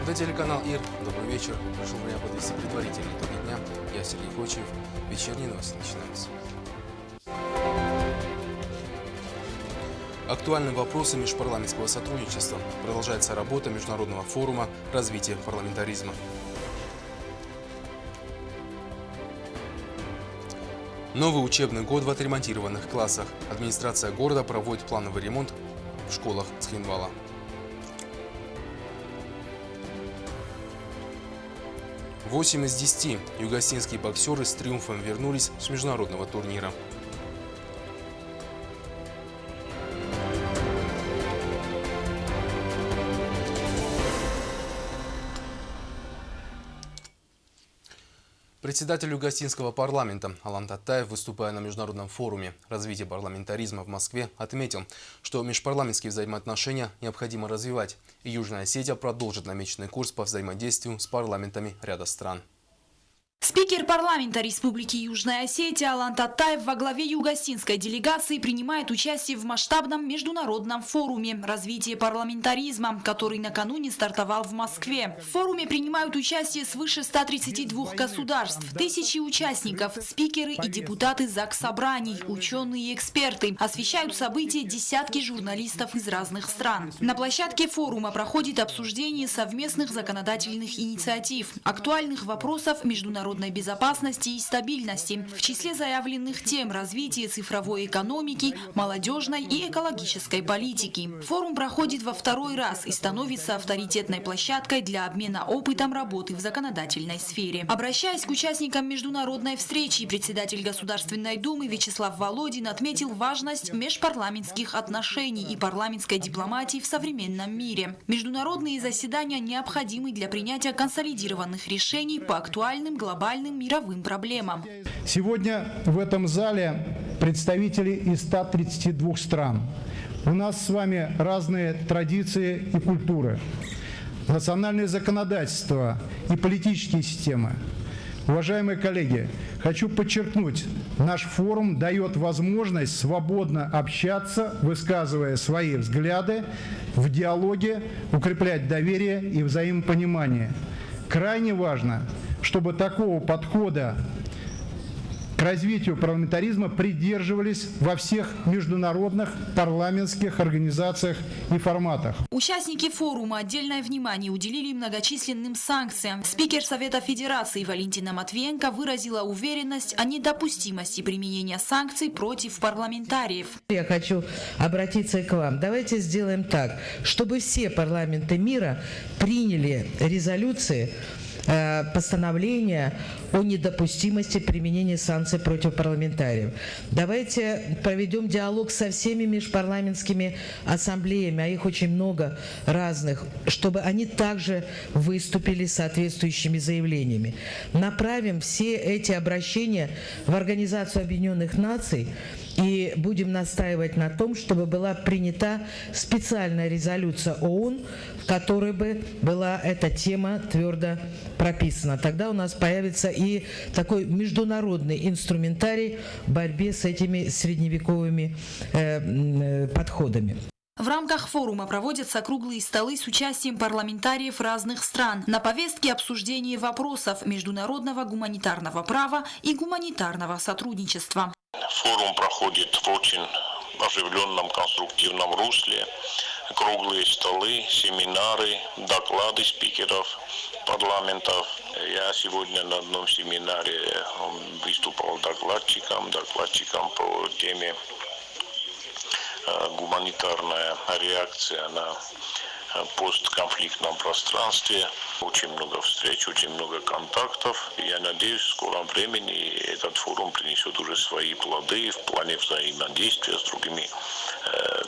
Это телеканал ИР. Добрый вечер. Прошу меня подвести предварительные итоги дня. Я Сергей Кочев. Вечерние новости начинаются. Актуальны вопросы межпарламентского сотрудничества. Продолжается работа Международного форума развития парламентаризма. Новый учебный год в отремонтированных классах. Администрация города проводит плановый ремонт в школах Цхинвала. Восемь из 10 югославские боксеры с триумфом вернулись с международного турнира. Председатель Югославского парламента Алан Татаев, выступая на Международном форуме развития парламентаризма в Москве, отметил, что межпарламентские взаимоотношения необходимо развивать, и Южная Осетия продолжит намеченный курс по взаимодействию с парламентами ряда стран. Спикер парламента Республики Южная Осетия Алан Татаев во главе югославской делегации принимает участие в масштабном международном форуме развития парламентаризма, который накануне стартовал в Москве. В форуме принимают участие свыше 132 государств, тысячи участников, спикеры и депутаты заксобраний, ученые и эксперты. Освещают события десятки журналистов из разных стран. На площадке форума проходит обсуждение совместных законодательных инициатив, актуальных вопросов международной безопасности и стабильности. В числе заявленных тем развитие цифровой экономики, молодежной и экологической политики. Форум проходит во второй раз и становится авторитетной площадкой для обмена опытом работы в законодательной сфере. Обращаясь к участникам международной встречи, председатель Государственной Думы Вячеслав Володин отметил важность межпарламентских отношений и парламентской дипломатии в современном мире. Международные заседания необходимы для принятия консолидированных решений по актуальным глобальным мировым проблемам. Сегодня в этом зале представители из 132 стран. У нас с вами разные традиции и культуры, национальное законодательство и политические системы. Уважаемые коллеги, хочу подчеркнуть, наш форум дает возможность свободно общаться, высказывая свои взгляды в диалоге, укреплять доверие и взаимопонимание. Крайне важно, чтобы такого подхода к развитию парламентаризма придерживались во всех международных парламентских организациях и форматах. Участники форума отдельное внимание уделили многочисленным санкциям. Спикер Совета Федерации Валентина Матвиенко выразила уверенность о недопустимости применения санкций против парламентариев. Я хочу обратиться к вам. Давайте сделаем так, чтобы все парламенты мира приняли резолюции, постановление о недопустимости применения санкций против парламентариев. Давайте проведем диалог со всеми межпарламентскими ассамблеями, а их очень много разных, чтобы они также выступили с соответствующими заявлениями. Направим все эти обращения в Организацию Объединенных Наций и будем настаивать на том, чтобы была принята специальная резолюция ООН, в которой бы была эта тема твердо прописана. Тогда у нас появится и такой международный инструментарий в борьбе с этими средневековыми подходами. В рамках форума проводятся круглые столы с участием парламентариев разных стран. На повестке обсуждение вопросов международного гуманитарного права и гуманитарного сотрудничества. Форум проходит в очень оживленном, конструктивном русле. Круглые столы, семинары, доклады спикеров парламентов. Я сегодня на одном семинаре выступал докладчиком по теме гуманитарная реакция на постконфликтном пространстве. Очень много встреч, очень много контактов. Я надеюсь, в скором времени этот форум принесет уже свои плоды в плане взаимодействия с другими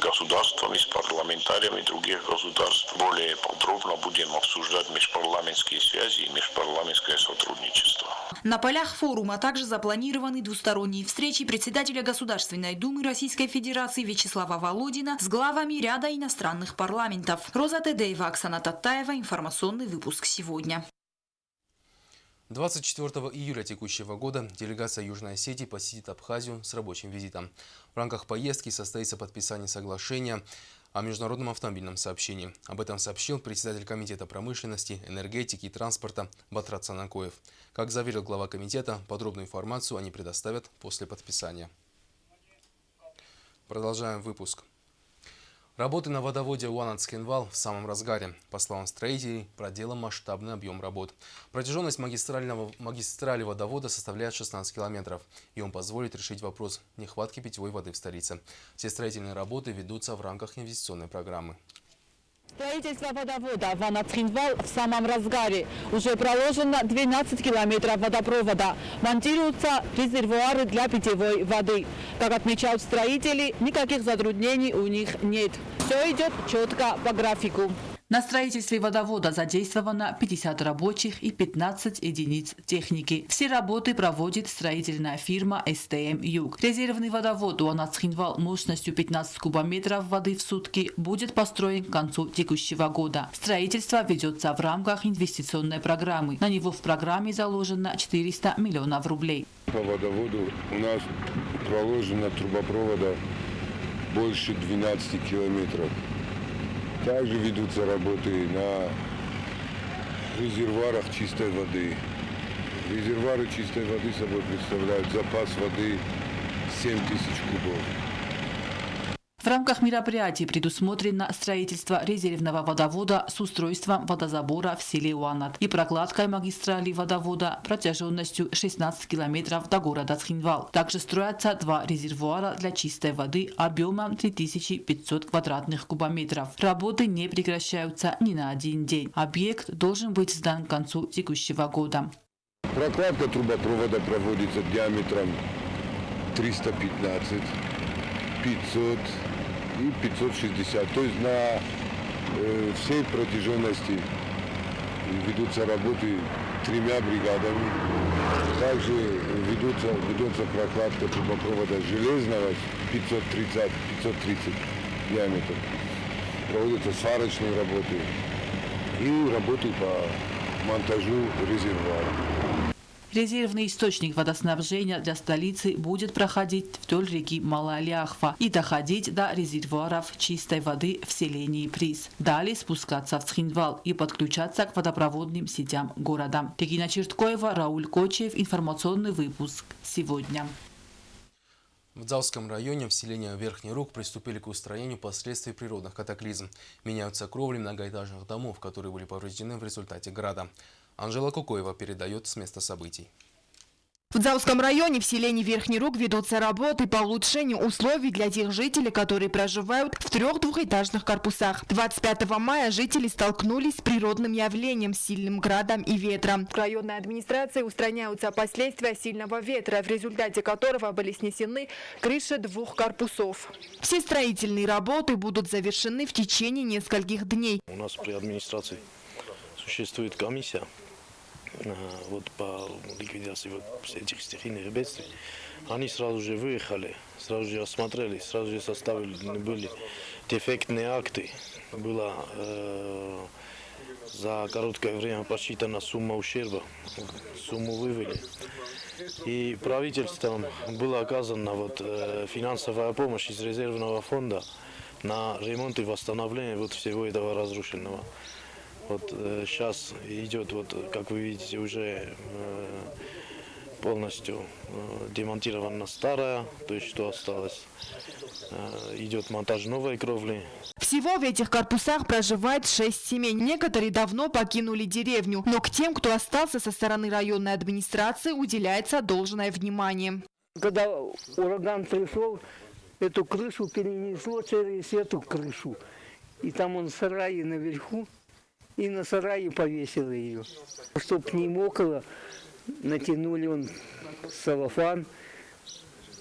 государствами, с парламентариями других государств. Более подробно будем обсуждать межпарламентские связи и межпарламентское сотрудничество. На полях форума также запланированы двусторонние встречи председателя Государственной Думы Российской Федерации Вячеслава Володина с главами ряда иностранных парламентов. Роза Тедеева, Оксана Таттаева. Информационный выпуск сегодня. 24 июля текущего года делегация Южной Осетии посетит Абхазию с рабочим визитом. В рамках поездки состоится подписание соглашения о международном автомобильном сообщении. Об этом сообщил председатель Комитета промышленности, энергетики и транспорта Батрат Санакоев. Как заверил глава комитета, подробную информацию они предоставят после подписания. Продолжаем выпуск. Работы на водоводе Уанат-Схенвал в самом разгаре. По словам строителей, проделан масштабный объем работ. Протяженность магистрали водовода составляет 16 километров, и он позволит решить вопрос нехватки питьевой воды в столице. Все строительные работы ведутся в рамках инвестиционной программы. Строительство водовода Уанат-Схенвал в самом разгаре. Уже проложено 12 километров водопровода. Монтируются резервуары для питьевой воды. Как отмечают строители, никаких затруднений у них нет. Все идет четко по графику. На строительстве водовода задействовано 50 рабочих и 15 единиц техники. Все работы проводит строительная фирма СТМ Юг. Резервный водовод Уанат-Схенвал мощностью 15 кубометров воды в сутки будет построен к концу текущего года. Строительство ведется в рамках инвестиционной программы. На него в программе заложено 400 миллионов рублей. По водоводу у нас проложено трубопровода больше 12 километров. Также ведутся работы на резервуарах чистой воды. Резервуары чистой воды собой представляют запас воды 7000 кубов. В рамках мероприятий предусмотрено строительство резервного водовода с устройством водозабора в селе Уанат и прокладкой магистрали водовода протяженностью 16 километров до города Схенвал. Также строятся 2 резервуара для чистой воды объемом 3500 квадратных кубометров. Работы не прекращаются ни на один день. Объект должен быть сдан к концу текущего года. Прокладка трубопровода проводится диаметром 315, 500 и 560. То есть на всей протяженности ведутся работы 3 бригадами. Также ведется прокладка трубопровода железного 530 диаметр. Проводятся сварочные работы и работы по монтажу резервуара. Резервный источник водоснабжения для столицы будет проходить вдоль реки Малая Ляхва и доходить до резервуаров чистой воды в селении Приз. Далее спускаться в Схенвал и подключаться к водопроводным сетям города. Регина Черткоева, Рауль Кочев. Информационный выпуск сегодня. В Дзауском районе в селении Верхний Руг приступили к устранению последствий природных катаклизм. Меняются кровли многоэтажных домов, которые были повреждены в результате града. Анжела Кукоева передает с места событий. В Дзауском районе в селении Верхний Руг ведутся работы по улучшению условий для тех жителей, которые проживают в 3 двухэтажных корпусах. 25 мая жители столкнулись с природным явлением, сильным градом и ветром. В районной администрации устраняются последствия сильного ветра, в результате которого были снесены крыши 2 корпусов. Все строительные работы будут завершены в течение нескольких дней. У нас при администрации существует комиссия по ликвидации этих стихийных бедствий. Они сразу же выехали, сразу же осмотрели, сразу же составили, были дефектные акты. Была за короткое время посчитана сумма ущерба, сумму вывели. И правительством была оказана финансовая помощь из резервного фонда на ремонт и восстановление всего этого разрушенного. Сейчас идет, как вы видите, уже полностью демонтирована старая, то есть что осталось. Идет монтаж новой кровли. Всего в этих корпусах проживает 6 семей. Некоторые давно покинули деревню, но к тем, кто остался со стороны районной администрации, уделяется должное внимание. Когда ураган пришел, эту крышу перенесло через эту крышу. И там он сараи наверху. И на сарае повесил ее. Чтоб не мокало, натянули целлофан.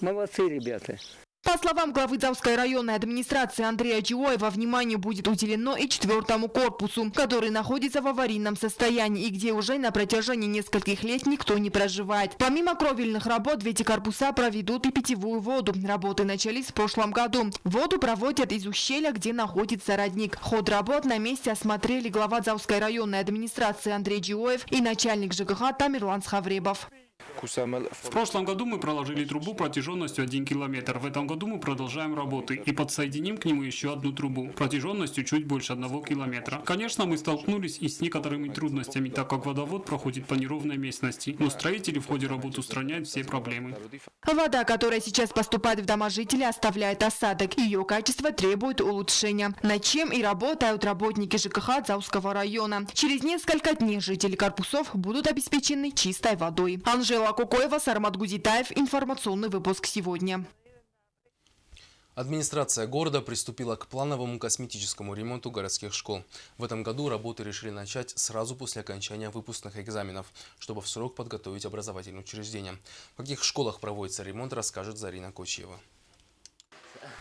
Молодцы ребята. По словам главы Дзауской районной администрации Андрея Джиоева, внимание будет уделено и 4-му корпусу, который находится в аварийном состоянии и где уже на протяжении нескольких лет никто не проживает. Помимо кровельных работ, в эти корпуса проведут и питьевую воду. Работы начались в прошлом году. Воду проводят из ущелья, где находится родник. Ход работ на месте осмотрели глава Дзауской районной администрации Андрей Джиоев и начальник ЖКХ Тамерлан Схавребов. В прошлом году мы проложили трубу протяженностью 1 километр. В этом году мы продолжаем работы и подсоединим к нему еще одну трубу протяженностью чуть больше 1 километра. Конечно, мы столкнулись и с некоторыми трудностями, так как водовод проходит по неровной местности, но строители в ходе работ устраняют все проблемы. Вода, которая сейчас поступает в дома жителей, оставляет осадок. Ее качество требует улучшения. Над чем и работают работники ЖКХ Дзауского района. Через несколько дней жители корпусов будут обеспечены чистой водой. Анжела Кукоева, Сармат Гудитаев. Информационный выпуск сегодня. Администрация города приступила к плановому косметическому ремонту городских школ. В этом году работы решили начать сразу после окончания выпускных экзаменов, чтобы в срок подготовить образовательные учреждения. В каких школах проводится ремонт, расскажет Зарина Кочиева.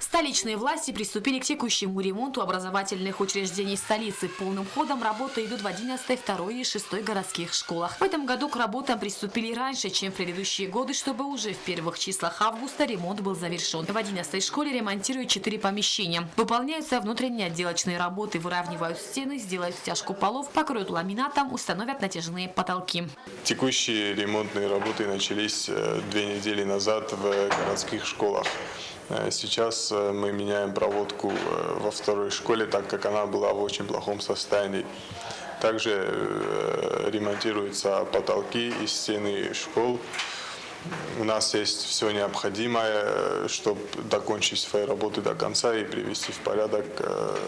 Столичные власти приступили к текущему ремонту образовательных учреждений столицы. Полным ходом работы идут в 11, 2 и 6 городских школах. В этом году к работам приступили раньше, чем в предыдущие годы, чтобы уже в первых числах августа ремонт был завершен. В 11 школе ремонтируют 4 помещения. Выполняются внутренние отделочные работы, выравнивают стены, сделают стяжку полов, покроют ламинатом, установят натяжные потолки. Текущие ремонтные работы начались 2 недели назад в городских школах. Сейчас мы меняем проводку во 2 школе, так как она была в очень плохом состоянии. Также ремонтируются потолки и стены школ. У нас есть все необходимое, чтобы закончить свои работы до конца и привести в порядок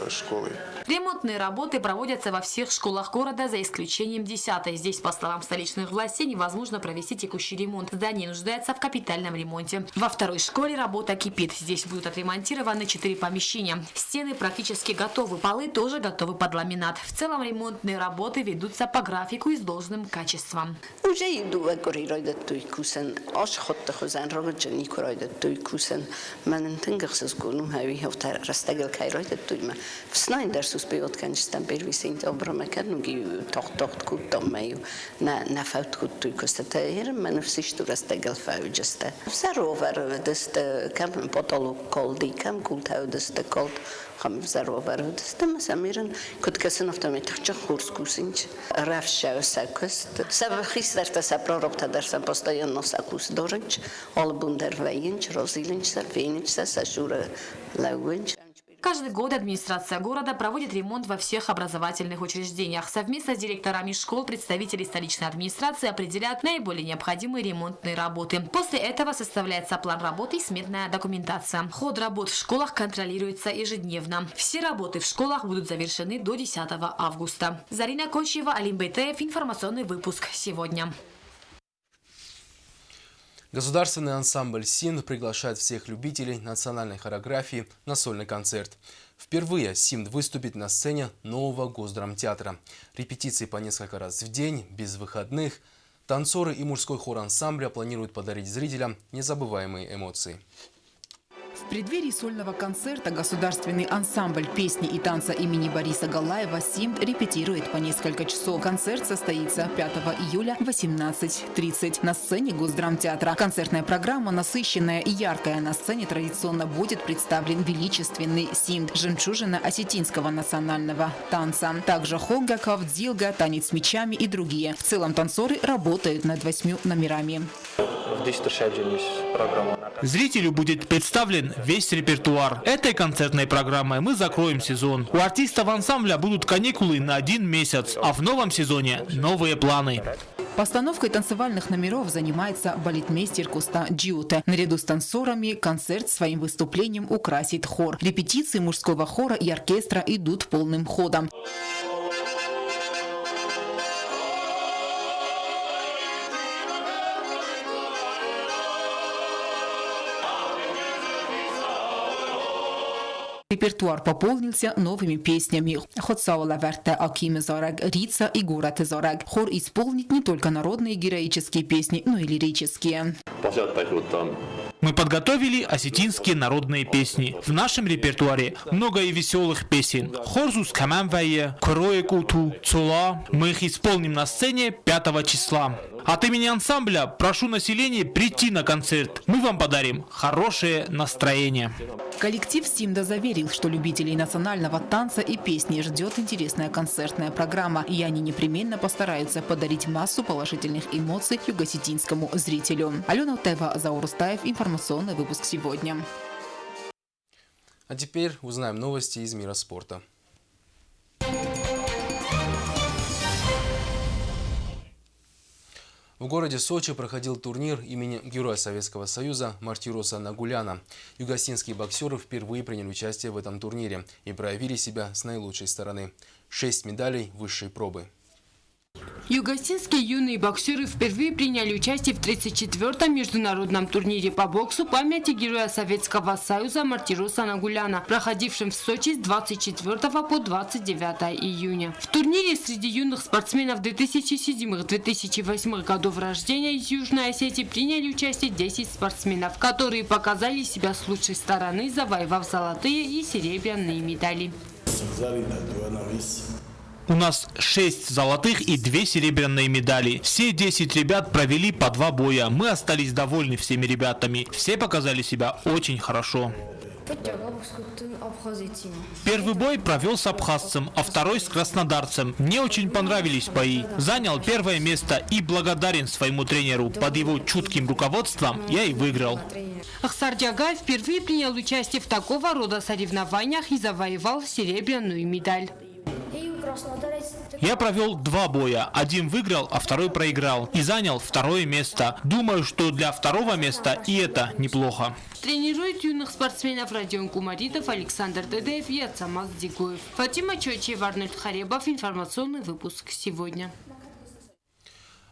школы. Ремонтные работы проводятся во всех школах города, за исключением 10-й. Здесь, по словам столичных властей, невозможно провести текущий ремонт. Здание нуждается в капитальном ремонте. Во 2 школе работа кипит. Здесь будут отремонтированы 4 помещения. Стены практически готовы, полы тоже готовы под ламинат. В целом ремонтные работы ведутся по графику и с должным качеством. Ашхот خزان را جنی کرایت توی کوسن من تنگخص گونم هایی هفته رستگل کایرایت توی من فسناین درسوس بیاد کنشتم بیرویسین تا برام کنوگی تاخت کود دامیو نه فوت کود توی کسته هر من نفسیش تو رستگل فوجسته سروور دست کم پاتالو کالدی کم کود هاو دست کالد خم زروور دست مسامرن کد کسن افتم تخچه خورس کوسینج رفت شو سکست سب خیس در تسپر ربط درسم پستای ناسکوس دارنج آلبون در وینج رازیلنج سر وینج سر شور لونج. Каждый год администрация города проводит ремонт во всех образовательных учреждениях. Совместно с директорами школ представители столичной администрации определяют наиболее необходимые ремонтные работы. После этого составляется план работы и сметная документация. Ход работ в школах контролируется ежедневно. Все работы в школах будут завершены до 10 августа. Зарина Кочиева, Алим Бейтеев. Информационный выпуск сегодня. Государственный ансамбль СИНД приглашает всех любителей национальной хореографии на сольный концерт. Впервые СИНД выступит на сцене нового Госдрамтеатра. Репетиции по несколько раз в день, без выходных. Танцоры и мужской хор ансамбля планируют подарить зрителям незабываемые эмоции. В преддверии сольного концерта государственный ансамбль песни и танца имени Бориса Галаева «СИНД» репетирует по несколько часов. Концерт состоится 5 июля в 18:30 на сцене Госдрамтеатра. Концертная программа насыщенная и яркая. На сцене традиционно будет представлен величественный «СИНД» – жемчужина осетинского национального танца. Также хонга, кавдзилга, танец с мечами и другие. В целом танцоры работают над 8 номерами. Зрителю будет представлен весь репертуар. Этой концертной программой мы закроем сезон. У артистов ансамбля будут каникулы на 1 месяц, а в новом сезоне новые планы. Постановкой танцевальных номеров занимается балетмейстер Коста Джиуте. Наряду с танцорами концерт своим выступлением украсит хор. Репетиции мужского хора и оркестра идут полным ходом. Репертуар пополнился новыми песнями «Хотсаула верте Акиме Зорег», «Рица» и «Город Зорег». Хор исполнит не только народные героические песни, но и лирические. Мы подготовили осетинские народные песни. В нашем репертуаре много и веселых песен. Хорзус Каманвае, Кроекуту, Цула. Мы их исполним на сцене 5 числа. От имени ансамбля прошу население прийти на концерт. Мы вам подарим хорошее настроение. Коллектив «Симда» заверил, что любителей национального танца и песни ждет интересная концертная программа, и они непременно постараются подарить массу положительных эмоций юго-осетинскому зрителю. Алена Утаева, Заур Устаев, информационный выпуск сегодня. А теперь узнаем новости из мира спорта. В городе Сочи проходил турнир имени Героя Советского Союза Мартироса Нагуляна. Юго-осетинские боксеры впервые приняли участие в этом турнире и проявили себя с наилучшей стороны. 6 медалей высшей пробы. Юго-осетинские юные боксеры впервые приняли участие в 34-м международном турнире по боксу памяти Героя Советского Союза Мартироса Нагуляна, проходившем в Сочи с 24 по 29 июня. В турнире среди юных спортсменов 2007-2008 годов рождения из Южной Осетии приняли участие 10 спортсменов, которые показали себя с лучшей стороны, завоевав золотые и серебряные медали. У нас 6 золотых и 2 серебряные медали. Все 10 ребят провели по 2 боя. Мы остались довольны всеми ребятами. Все показали себя очень хорошо. Первый бой провел с абхазцем, а второй с краснодарцем. Мне очень понравились бои. Занял 1 место и благодарен своему тренеру. Под его чутким руководством я и выиграл. Ахсар Джагаев впервые принял участие в такого рода соревнованиях и завоевал серебряную медаль. Я провел 2 боя. Один выиграл, а второй проиграл. И занял 2 место. Думаю, что для 2 места и это неплохо. Тренирует юных спортсменов Родион Кумаритов, Александр Дедеев и Ацамаз Дигуев. Фатима Чойчева, Арнольд Харебов. Информационный выпуск сегодня.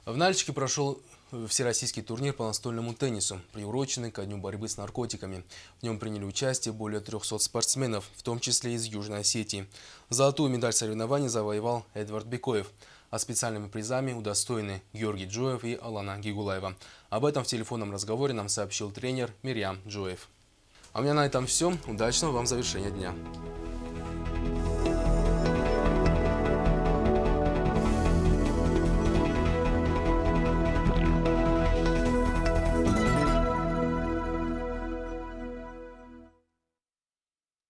В Нальчике прошел всероссийский турнир по настольному теннису, приуроченный ко дню борьбы с наркотиками. В нем приняли участие более 300 спортсменов, в том числе из Южной Осетии. Золотую медаль соревнований завоевал Эдвард Бекоев, а специальными призами удостоены Георгий Джоев и Алана Гигулаева. Об этом в телефонном разговоре нам сообщил тренер Мирьям Джоев. А у меня на этом все. Удачного вам завершения дня.